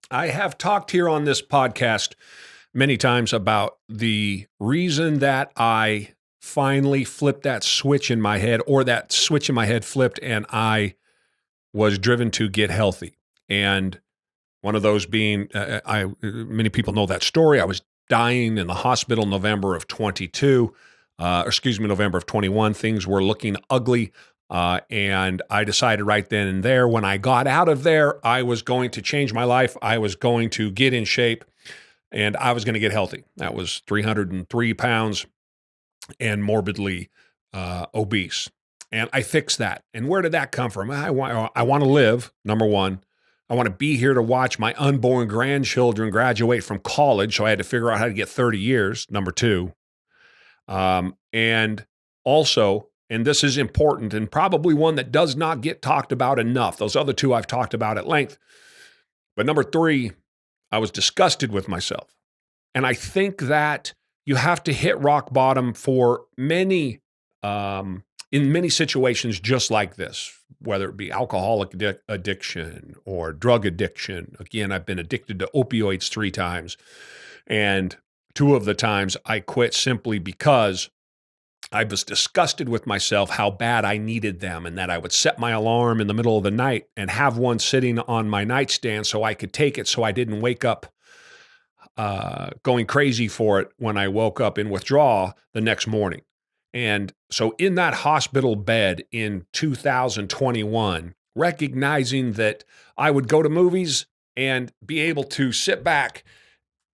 I have talked here on this podcast many times about the reason that I finally flipped that switch in my head, or that switch in my head flipped, and I was driven to get healthy. And one of those being, many people know that story. I was dying in the hospital November of 22, November of 21. Things were looking ugly. And I decided right then and there, when I got out of there, I was going to change my life. I was going to get in shape and I was going to get healthy. That was 303 pounds and morbidly obese. And I fixed that. And where did that come from? I want to live, number one. I want to be here to watch my unborn grandchildren graduate from college. So I had to figure out how to get 30 years, number two. And also, and this is important and probably one that does not get talked about enough. Those other two I've talked about at length. But number three, I was disgusted with myself. And I think that you have to hit rock bottom for many, in many situations just like this, whether it be alcoholic addiction or drug addiction. Again, I've been addicted to opioids 3 times. And 2 of the times I quit simply because I was disgusted with myself, how bad I needed them, and that I would set my alarm in the middle of the night and have one sitting on my nightstand so I could take it so I didn't wake up going crazy for it when I woke up in withdrawal the next morning. And so in that hospital bed in 2021, recognizing that I would go to movies and be able to sit back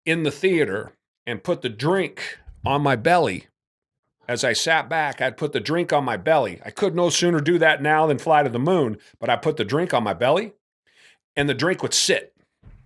in the theater and put the drink on my belly. As I sat back, I'd put the drink on my belly. I could no sooner do that now than fly to the moon, but I put the drink on my belly and the drink would sit.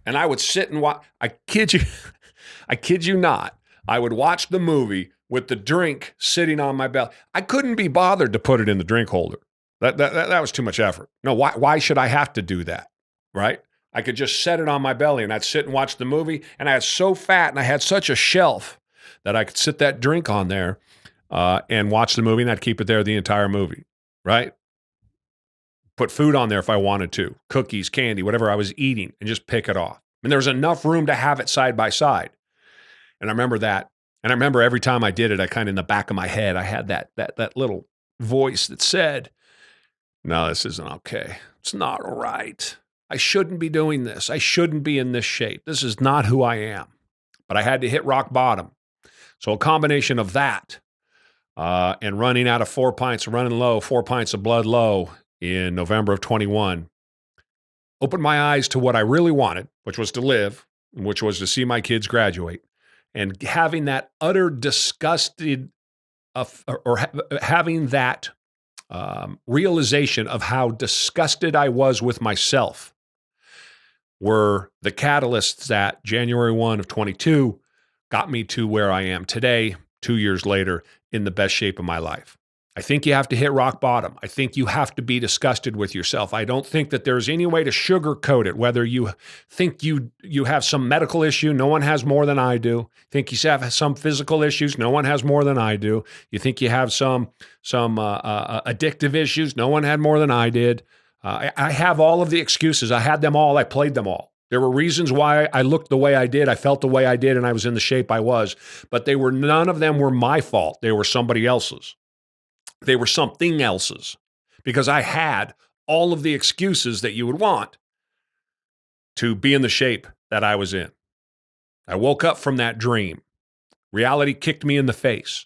And I would sit and watch. I kid you not. I would watch the movie with the drink sitting on my belly. I couldn't be bothered to put it in the drink holder. That was too much effort. No, why should I have to do that? Right? I could just set it on my belly and I'd sit and watch the movie. And I was so fat and I had such a shelf that I could sit that drink on there and watch the movie, and I'd keep it there the entire movie, right? Put food on there if I wanted to, cookies, candy, whatever I was eating, and just pick it off. And there was enough room to have it side by side. And I remember that. And I remember every time I did it, I kind of in the back of my head, I had that little voice that said, no, this isn't okay. It's not all right. I shouldn't be doing this. I shouldn't be in this shape. This is not who I am. But I had to hit rock bottom. So a combination of that and running out of 4 pints, running low, 4 pints of blood low in November of 21, opened my eyes to what I really wanted, which was to live, which was to see my kids graduate. And having that utter disgusted, having that realization of how disgusted I was with myself were the catalysts that January 1 of 22 got me to where I am today, 2 years later, in the best shape of my life. I think you have to hit rock bottom. I think you have to be disgusted with yourself. I don't think that there's any way to sugarcoat it, whether you think you have some medical issue. No one has more than I do. Think you have some physical issues. No one has more than I do. You think you have some addictive issues. No one had more than I did. I have all of the excuses. I had them all. I played them all. There were reasons why I looked the way I did, I felt the way I did, and I was in the shape I was. But none of them were my fault. They were somebody else's. They were something else's. Because I had all of the excuses that you would want to be in the shape that I was in. I woke up from that dream. Reality kicked me in the face.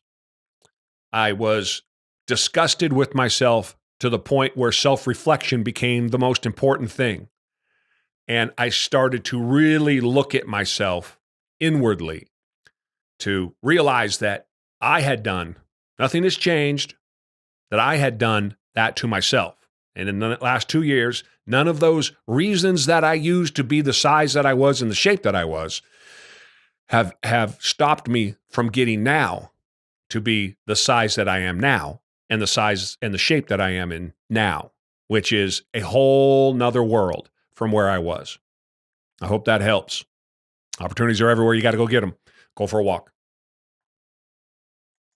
I was disgusted with myself to the point where self-reflection became the most important thing. And I started to really look at myself inwardly to realize that I had done, nothing has changed, that I had done that to myself. And in the last 2 years, none of those reasons that I used to be the size that I was and the shape that I was have stopped me from getting now to be the size that I am now and the size and the shape that I am in now, which is a whole nother world from where I was. I hope that helps. Opportunities are everywhere. You got to go get them. Go for a walk.